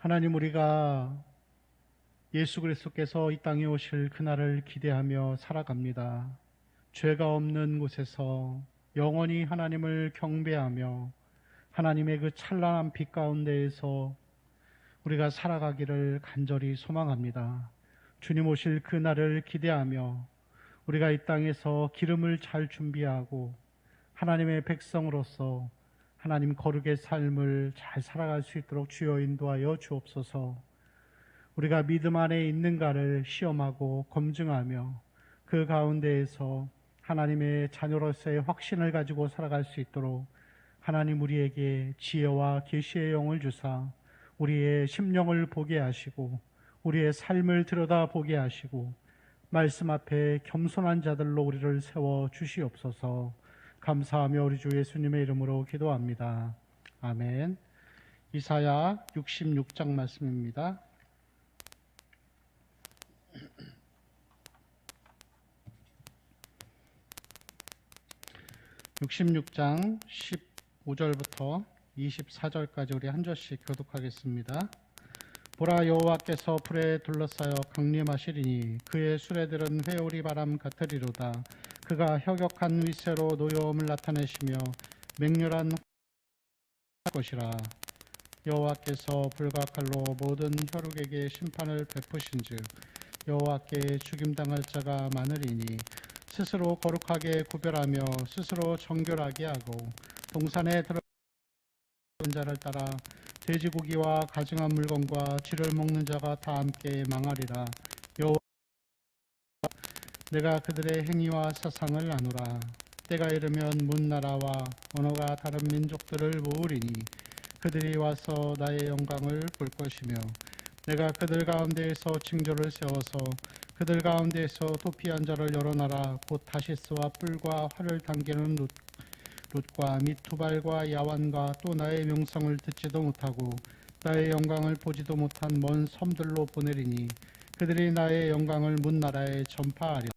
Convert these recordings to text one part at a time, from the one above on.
하나님, 우리가 예수 그리스도께서 이 땅에 오실 그날을 기대하며 살아갑니다. 죄가 없는 곳에서 영원히 하나님을 경배하며 하나님의 그 찬란한 빛 가운데에서 우리가 살아가기를 간절히 소망합니다. 주님 오실 그날을 기대하며 우리가 이 땅에서 기름을 잘 준비하고 하나님의 백성으로서 하나님 거룩의 삶을 잘 살아갈 수 있도록 주여 인도하여 주옵소서. 우리가 믿음 안에 있는가를 시험하고 검증하며 그 가운데에서 하나님의 자녀로서의 확신을 가지고 살아갈 수 있도록 하나님 우리에게 지혜와 계시의 영을 주사 우리의 심령을 보게 하시고 우리의 삶을 들여다보게 하시고 말씀 앞에 겸손한 자들로 우리를 세워 주시옵소서. 감사하며 우리 주 예수님의 이름으로 기도합니다. 아멘. 이사야 66장 말씀입니다. 66장 15절부터 24절까지 우리 한 절씩 교독하겠습니다. 보라, 여호와께서 불에 둘러싸여 강림하시리니 그의 수레들은 회오리 바람 같으리로다. 그가 혁혁한 위세로 노여움을 나타내시며 맹렬한 것이라. 여호와께서 불과 칼로 모든 혈육에게 심판을 베푸신즉 여호와께 죽임당할 자가 많으리니 스스로 거룩하게 구별하며 스스로 정결하게 하고 동산에 들어간 자를 따라 돼지고기와 가증한 물건과 쥐를 먹는 자가 다 함께 망하리라. 여호와, 내가 그들의 행위와 사상을 아노라. 때가 이르면 문 나라와 언어가 다른 민족들을 모으리니 그들이 와서 나의 영광을 볼 것이며 내가 그들 가운데에서 징조를 세워서 그들 가운데에서 도피한 자를 여러 나라 곧 다시스와 뿔과 활을 당기는 룻과 및 두발과 야완과 또 나의 명성을 듣지도 못하고 나의 영광을 보지도 못한 먼 섬들로 보내리니 그들이 나의 영광을 문 나라에 전파하리라.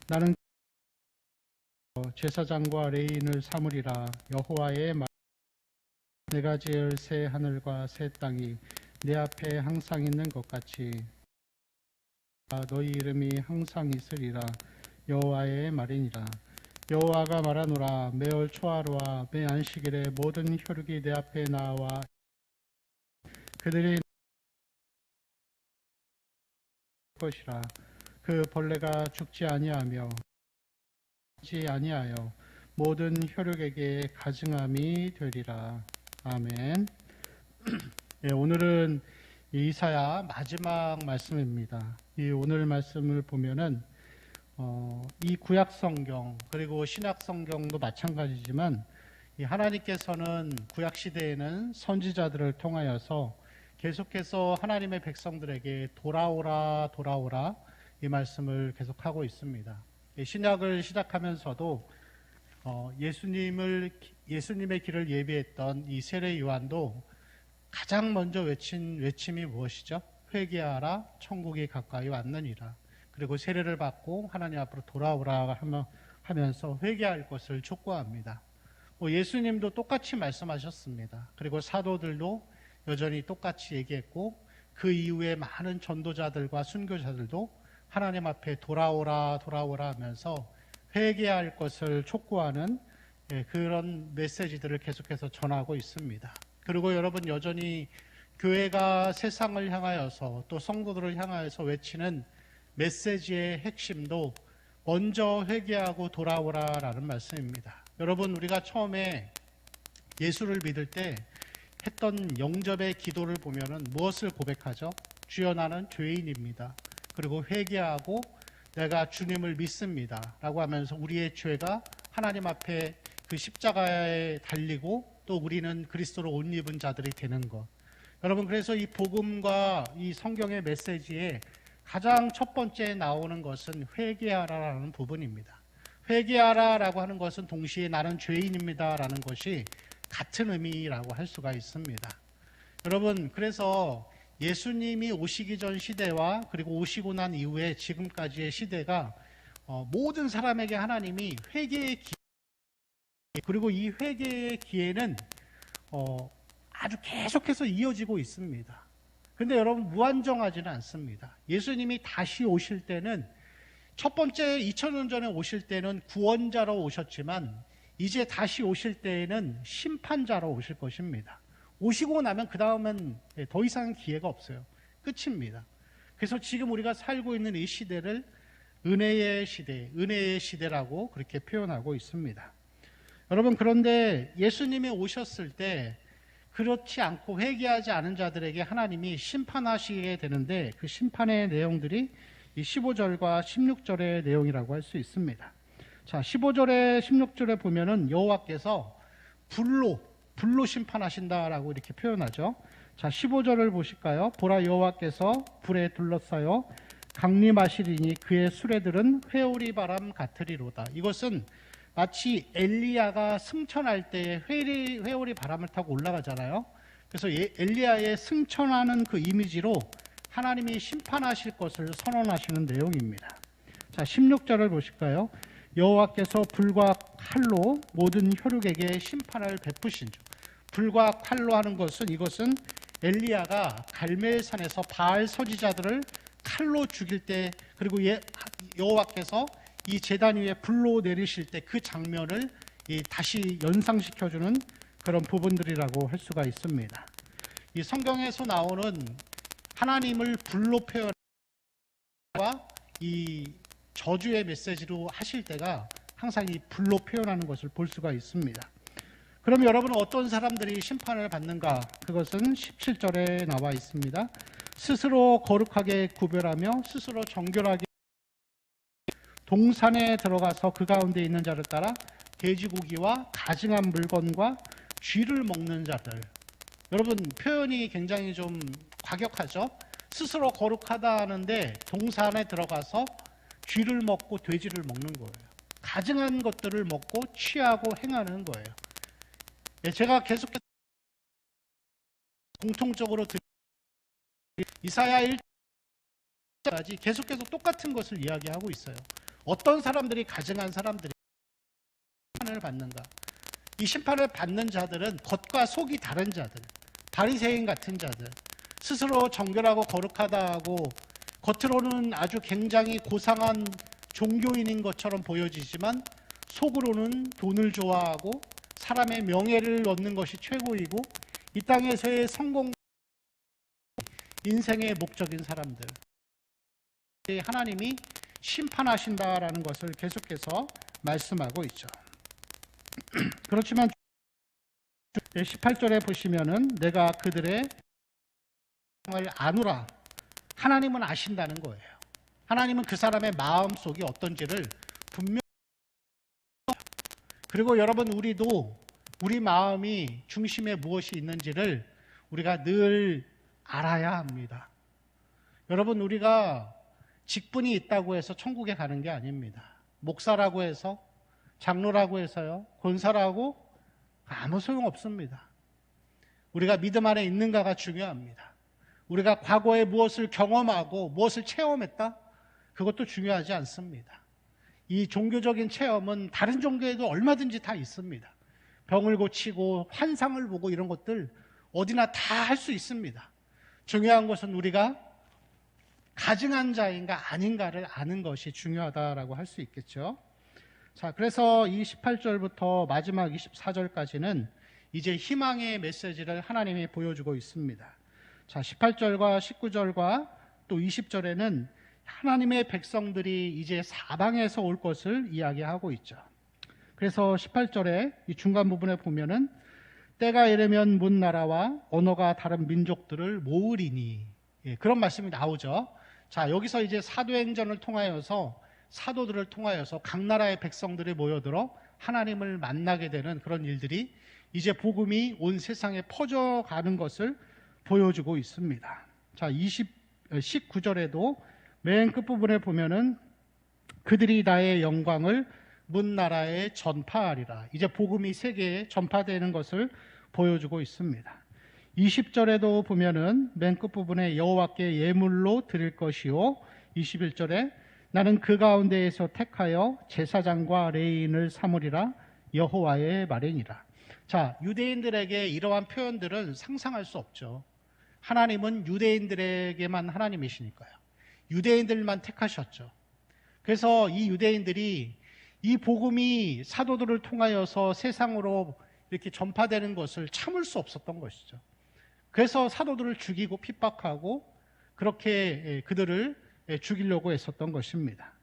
나는 제사장과 레인을 삼으리라. 여호와의 말, 내가 지을 새 하늘과 새 땅이 내 앞에 항상 있는 것 같이 너희 이름이 항상 있으리라. 여호와의 말이니라. 여호와가 말하노라. 매월 초하루와 매 안식일에 모든 혈육이 내 앞에 나와 그들이 것이라. 그 벌레가 죽지 아니하며 죽지 아니하여 모든 혈육에게 가증함이 되리라. 아멘. 네, 오늘은 이사야 마지막 말씀입니다. 이 오늘 말씀을 보면은 이 구약 성경 그리고 신약 성경도 마찬가지지만 이 하나님께서는 구약 시대에는 선지자들을 통하여서 계속해서 하나님의 백성들에게 돌아오라 돌아오라 이 말씀을 계속하고 있습니다. 신약을 시작하면서도 예수님의 길을 예비했던 이 세례 요한도 가장 먼저 외친 외침이 무엇이죠? 회개하라, 천국이 가까이 왔느니라. 그리고 세례를 받고 하나님 앞으로 돌아오라 하면서 회개할 것을 촉구합니다. 예수님도 똑같이 말씀하셨습니다. 그리고 사도들도 여전히 똑같이 얘기했고 그 이후에 많은 전도자들과 순교자들도 하나님 앞에 돌아오라 돌아오라 하면서 회개할 것을 촉구하는 그런 메시지들을 계속해서 전하고 있습니다. 그리고 여러분, 여전히 교회가 세상을 향하여서 또 성도들을 향하여서 외치는 메시지의 핵심도 먼저 회개하고 돌아오라라는 말씀입니다. 여러분, 우리가 처음에 예수를 믿을 때 했던 영접의 기도를 보면은 무엇을 고백하죠? 주여, 나는 죄인입니다. 그리고 회개하고 내가 주님을 믿습니다 라고 하면서 우리의 죄가 하나님 앞에 그 십자가에 달리고 또 우리는 그리스도로 옷 입은 자들이 되는 것. 여러분, 그래서 이 복음과 이 성경의 메시지에 가장 첫 번째 나오는 것은 회개하라라는 부분입니다. 회개하라라고 하는 것은 동시에 나는 죄인입니다라는 것이 같은 의미라고 할 수가 있습니다. 여러분, 그래서 예수님이 오시기 전 시대와 그리고 오시고 난 이후에 지금까지의 시대가 모든 사람에게 하나님이 회개의 기회, 그리고 이 회개의 기회는 아주 계속해서 이어지고 있습니다. 그런데 여러분, 무한정하지는 않습니다. 예수님이 다시 오실 때는 첫 번째 2000년 전에 오실 때는 구원자로 오셨지만 이제 다시 오실 때에는 심판자로 오실 것입니다. 오시고 나면 그 다음은 더 이상 기회가 없어요. 끝입니다. 그래서 지금 우리가 살고 있는 이 시대를 은혜의 시대, 은혜의 시대라고 그렇게 표현하고 있습니다. 여러분, 그런데 예수님이 오셨을 때 그렇지 않고 회개하지 않은 자들에게 하나님이 심판하시게 되는데 그 심판의 내용들이 이 15절과 16절의 내용이라고 할 수 있습니다. 자, 15절에 16절에 보면은 여호와께서 불로 심판하신다라고 이렇게 표현하죠. 자, 15절을 보실까요? 보라, 여호와께서 불에 둘러싸여 강림하시리니 그의 수레들은 회오리 바람 같으리로다. 이것은 마치 엘리야가 승천할 때 회오리 바람을 타고 올라가잖아요. 그래서 엘리야의 승천하는 그 이미지로 하나님이 심판하실 것을 선언하시는 내용입니다. 자, 16절을 보실까요? 여호와께서 불과 칼로 모든 혈육에게 심판을 베푸신 주. 불과 칼로 하는 것은, 이것은 엘리야가 갈멜산에서 바알 선지자들을 칼로 죽일 때, 그리고 여호와께서 이 제단 위에 불로 내리실 때 그 장면을 다시 연상시켜주는 그런 부분들이라고 할 수가 있습니다. 이 성경에서 나오는 하나님을 불로 표현과 이 저주의 메시지로 하실 때가 항상 이 불로 표현하는 것을 볼 수가 있습니다. 그럼 여러분은 어떤 사람들이 심판을 받는가? 그것은 17절에 나와 있습니다. 스스로 거룩하게 구별하며 스스로 정결하게 동산에 들어가서 그 가운데 있는 자를 따라 돼지고기와 가증한 물건과 쥐를 먹는 자들. 여러분, 표현이 굉장히 좀 과격하죠? 스스로 거룩하다 하는데 동산에 들어가서 쥐를 먹고 돼지를 먹는 거예요. 가증한 것들을 먹고 취하고 행하는 거예요. 제가 계속해서 공통적으로 이사야 1절까지 계속해서 똑같은 것을 이야기하고 있어요. 어떤 사람들이 가증한 사람들이 심판을 받는가? 이 심판을 받는 자들은 겉과 속이 다른 자들, 바리새인 같은 자들, 스스로 정결하고 거룩하다 하고 겉으로는 아주 굉장히 고상한 종교인인 것처럼 보여지지만 속으로는 돈을 좋아하고 사람의 명예를 얻는 것이 최고이고 이 땅에서의 성공, 인생의 목적인 사람들, 하나님이 심판하신다라는 것을 계속해서 말씀하고 있죠. 그렇지만 18절에 보시면은 내가 그들의 을 아노라. 하나님은 아신다는 거예요. 하나님은 그 사람의 마음속이 어떤지를 분명히. 그리고 여러분, 우리도 우리 마음이 중심에 무엇이 있는지를 우리가 늘 알아야 합니다. 여러분, 우리가 직분이 있다고 해서 천국에 가는 게 아닙니다. 목사라고 해서, 장로라고 해서요, 권사라고 아무 소용 없습니다. 우리가 믿음 안에 있는가가 중요합니다. 우리가 과거에 무엇을 경험하고 무엇을 체험했다? 그것도 중요하지 않습니다. 이 종교적인 체험은 다른 종교에도 얼마든지 다 있습니다. 병을 고치고 환상을 보고 이런 것들 어디나 다 할 수 있습니다. 중요한 것은 우리가 가증한 자인가 아닌가를 아는 것이 중요하다라고 할 수 있겠죠. 자, 그래서 이 18절부터 마지막 24절까지는 이제 희망의 메시지를 하나님이 보여주고 있습니다. 자, 18절과 19절과 또 20절에는 하나님의 백성들이 이제 사방에서 올 것을 이야기하고 있죠. 그래서 18절에 이 중간 부분에 보면은 때가 이르면 문 나라와 언어가 다른 민족들을 모으리니, 그런 말씀이 나오죠. 자, 여기서 이제 사도행전을 통하여서 사도들을 통하여서 각 나라의 백성들이 모여들어 하나님을 만나게 되는 그런 일들이 이제 복음이 온 세상에 퍼져가는 것을 보여주고 있습니다. 자, 19절에도 맨 끝부분에 보면은 그들이 나의 영광을 문 나라에 전파하리라. 이제 복음이 세계에 전파되는 것을 보여주고 있습니다. 20절에도 보면은 맨 끝부분에 여호와께 예물로 드릴 것이요, 21절에 나는 그 가운데에서 택하여 제사장과 레위인을 삼으리라. 여호와의 말이니라. 자, 유대인들에게 이러한 표현들은 상상할 수 없죠. 하나님은 유대인들에게만 하나님이시니까요. 유대인들만 택하셨죠. 그래서 이 유대인들이 이 복음이 사도들을 통하여서 세상으로 이렇게 전파되는 것을 참을 수 없었던 것이죠. 그래서 사도들을 죽이고 핍박하고 그렇게 그들을 죽이려고 했었던 것입니다.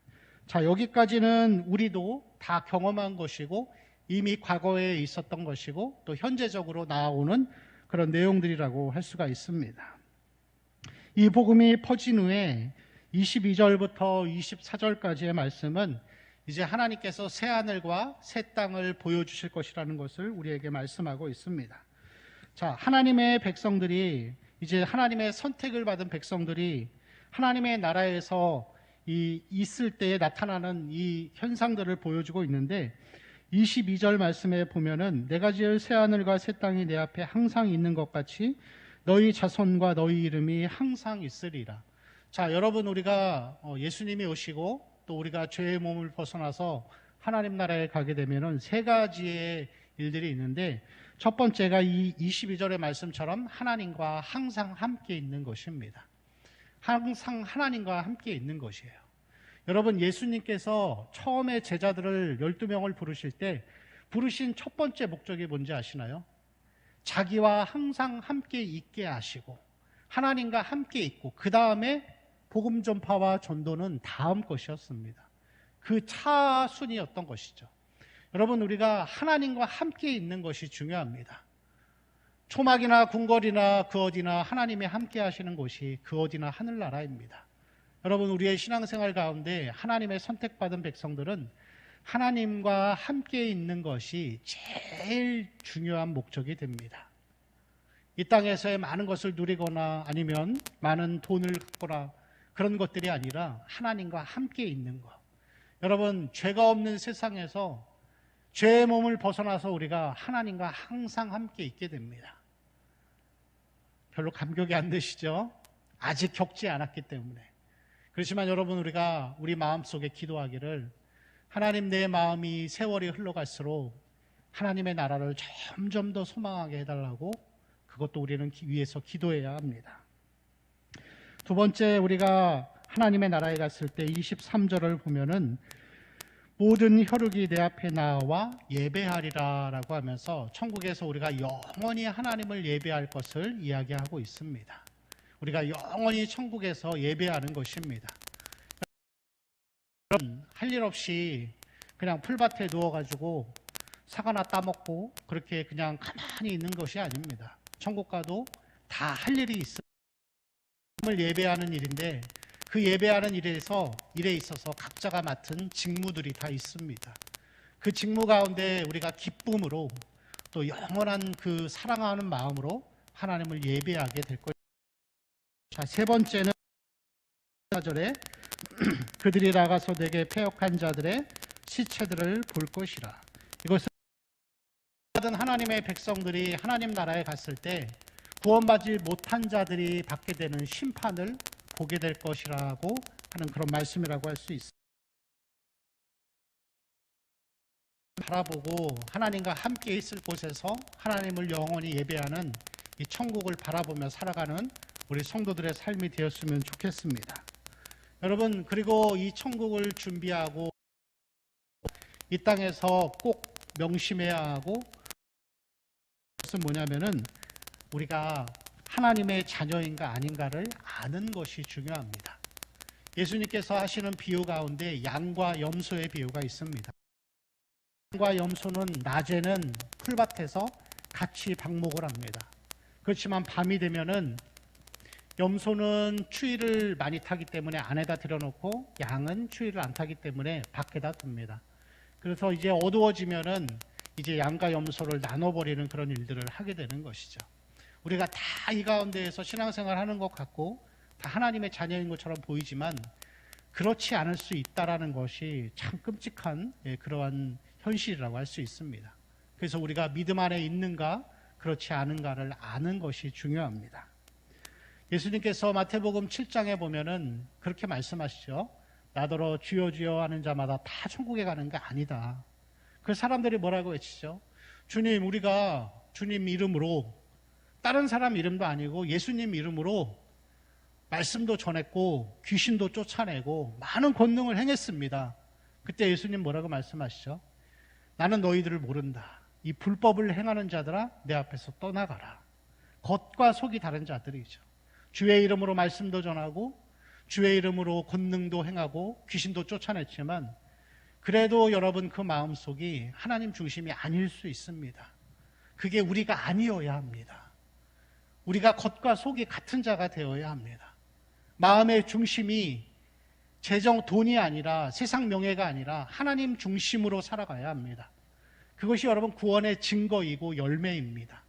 자, 여기까지는 우리도 다 경험한 것이고 이미 과거에 있었던 것이고 또 현재적으로 나아오는 그런 내용들이라고 할 수가 있습니다. 이 복음이 퍼진 후에 22절부터 24절까지의 말씀은 이제 하나님께서 새 하늘과 새 땅을 보여주실 것이라는 것을 우리에게 말씀하고 있습니다. 자, 하나님의 백성들이, 이제 하나님의 선택을 받은 백성들이 하나님의 나라에서 있을 때에 나타나는 이 현상들을 보여주고 있는데, 22절 말씀에 보면은 내가 지을 새 하늘과 새 땅이 내 앞에 항상 있는 것 같이 너희 자손과 너희 이름이 항상 있으리라. 자, 여러분, 우리가 예수님이 오시고 또 우리가 죄의 몸을 벗어나서 하나님 나라에 가게 되면은 세 가지의 일들이 있는데, 첫 번째가 이 22절의 말씀처럼 하나님과 항상 함께 있는 것입니다. 항상 하나님과 함께 있는 것이에요. 여러분, 예수님께서 처음에 제자들을 12명을 부르실 때 부르신 첫 번째 목적이 뭔지 아시나요? 자기와 항상 함께 있게 하시고 하나님과 함께 있고, 그 다음에 복음 전파와 전도는 다음 것이었습니다. 그 차순위였던 것이죠. 여러분, 우리가 하나님과 함께 있는 것이 중요합니다. 초막이나 궁궐이나 그 어디나 하나님이 함께 하시는 곳이 그 어디나 하늘나라입니다. 여러분, 우리의 신앙생활 가운데 하나님의 선택받은 백성들은 하나님과 함께 있는 것이 제일 중요한 목적이 됩니다. 이 땅에서의 많은 것을 누리거나 아니면 많은 돈을 갖거나 그런 것들이 아니라 하나님과 함께 있는 것. 여러분, 죄가 없는 세상에서 죄의 몸을 벗어나서 우리가 하나님과 항상 함께 있게 됩니다. 별로 감격이 안 되시죠? 아직 겪지 않았기 때문에. 그렇지만 여러분, 우리가 우리 마음속에 기도하기를, 하나님, 내 마음이 세월이 흘러갈수록 하나님의 나라를 점점 더 소망하게 해달라고, 그것도 우리는 위해서 기도해야 합니다. 두 번째, 우리가 하나님의 나라에 갔을 때 23절을 보면은 모든 혈육이 내 앞에 나와 예배하리라 라고 하면서 천국에서 우리가 영원히 하나님을 예배할 것을 이야기하고 있습니다. 우리가 영원히 천국에서 예배하는 것입니다. 할 일 없이 그냥 풀밭에 누워가지고 사과나 따먹고 그렇게 그냥 가만히 있는 것이 아닙니다. 천국 가도 다 할 일이 있어요. 하나님을 예배하는 일인데, 그 예배하는 일에 있어서 각자가 맡은 직무들이 다 있습니다. 그 직무 가운데 우리가 기쁨으로 또 영원한 그 사랑하는 마음으로 하나님을 예배하게 될 것입니다. 자, 세 번째는 4절에 그들이 나가서 내게 패역한 자들의 시체들을 볼 것이라. 이것은 받은 하나님의 백성들이 하나님 나라에 갔을 때 구원받지 못한 자들이 받게 되는 심판을 보게 될 것이라고 하는 그런 말씀이라고 할 수 있습니다. 바라보고 하나님과 함께 있을 곳에서 하나님을 영원히 예배하는 이 천국을 바라보며 살아가는 우리 성도들의 삶이 되었으면 좋겠습니다. 여러분, 그리고 이 천국을 준비하고 이 땅에서 꼭 명심해야 하고, 그것은 뭐냐면은 우리가 하나님의 자녀인가 아닌가를 아는 것이 중요합니다. 예수님께서 하시는 비유 가운데 양과 염소의 비유가 있습니다. 양과 염소는 낮에는 풀밭에서 같이 방목을 합니다. 그렇지만 밤이 되면은 염소는 추위를 많이 타기 때문에 안에다 들여놓고 양은 추위를 안 타기 때문에 밖에다 둡니다. 그래서 이제 어두워지면은 이제 양과 염소를 나눠버리는 그런 일들을 하게 되는 것이죠. 우리가 다 이 가운데에서 신앙생활 하는 것 같고 다 하나님의 자녀인 것처럼 보이지만 그렇지 않을 수 있다라는 것이 참 끔찍한 그러한 현실이라고 할 수 있습니다. 그래서 우리가 믿음 안에 있는가 그렇지 않은가를 아는 것이 중요합니다. 예수님께서 마태복음 7장에 보면은 그렇게 말씀하시죠. 나더러 주여 주여 하는 자마다 다 천국에 가는 게 아니다. 그 사람들이 뭐라고 외치죠? 주님, 우리가 주님 이름으로, 다른 사람 이름도 아니고 예수님 이름으로 말씀도 전했고 귀신도 쫓아내고 많은 권능을 행했습니다. 그때 예수님 뭐라고 말씀하시죠? 나는 너희들을 모른다. 이 불법을 행하는 자들아, 내 앞에서 떠나가라. 겉과 속이 다른 자들이죠. 주의 이름으로 말씀도 전하고 주의 이름으로 권능도 행하고 귀신도 쫓아냈지만 그래도 여러분 그 마음속이 하나님 중심이 아닐 수 있습니다. 그게 우리가 아니어야 합니다. 우리가 겉과 속이 같은 자가 되어야 합니다. 마음의 중심이 재정, 돈이 아니라 세상 명예가 아니라 하나님 중심으로 살아가야 합니다. 그것이 여러분 구원의 증거이고 열매입니다.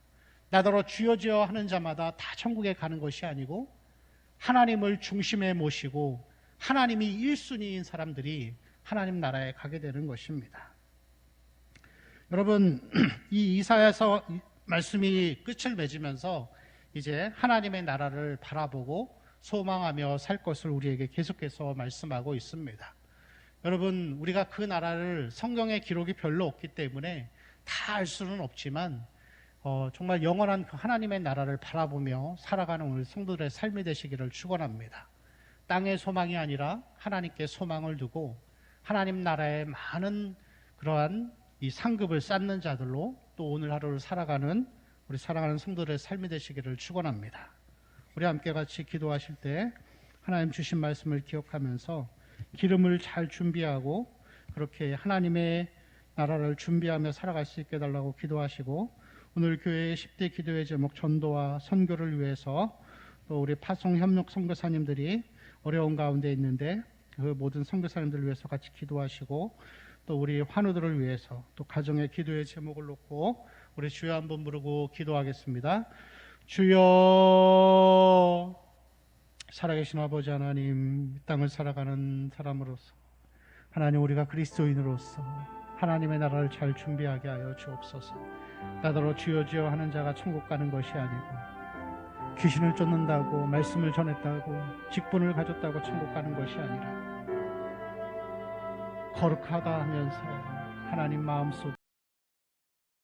나더러 주여 주여 하는 자마다 다 천국에 가는 것이 아니고 하나님을 중심에 모시고 하나님이 1순위인 사람들이 하나님 나라에 가게 되는 것입니다. 여러분, 이 이사야서 말씀이 끝을 맺으면서 이제 하나님의 나라를 바라보고 소망하며 살 것을 우리에게 계속해서 말씀하고 있습니다. 여러분, 우리가 그 나라를 성경의 기록이 별로 없기 때문에 다 알 수는 없지만 정말 영원한 그 하나님의 나라를 바라보며 살아가는 우리 성도들의 삶이 되시기를 축원합니다. 땅의 소망이 아니라 하나님께 소망을 두고 하나님 나라의 많은 그러한 이 상급을 쌓는 자들로 또 오늘 하루를 살아가는 우리 사랑하는 성도들의 삶이 되시기를 축원합니다. 우리 함께 같이 기도하실 때 하나님 주신 말씀을 기억하면서 기름을 잘 준비하고 그렇게 하나님의 나라를 준비하며 살아갈 수 있게 해달라고 기도하시고, 오늘 교회의 10대 기도의 제목 전도와 선교를 위해서 또 우리 파송협력 선교사님들이 어려운 가운데 있는데 그 모든 선교사님들을 위해서 같이 기도하시고, 또 우리 환우들을 위해서 또 가정의 기도의 제목을 놓고 우리 주여 한번 부르고 기도하겠습니다. 주여, 살아계신 아버지 하나님, 이 땅을 살아가는 사람으로서 하나님, 우리가 그리스도인으로서 하나님의 나라를 잘 준비하게 하여 주옵소서. 나더러 주여 주여 하는 자가 천국 가는 것이 아니고 귀신을 쫓는다고 말씀을 전했다고 직분을 가졌다고 천국 가는 것이 아니라 거룩하다 하면서 하나님 마음속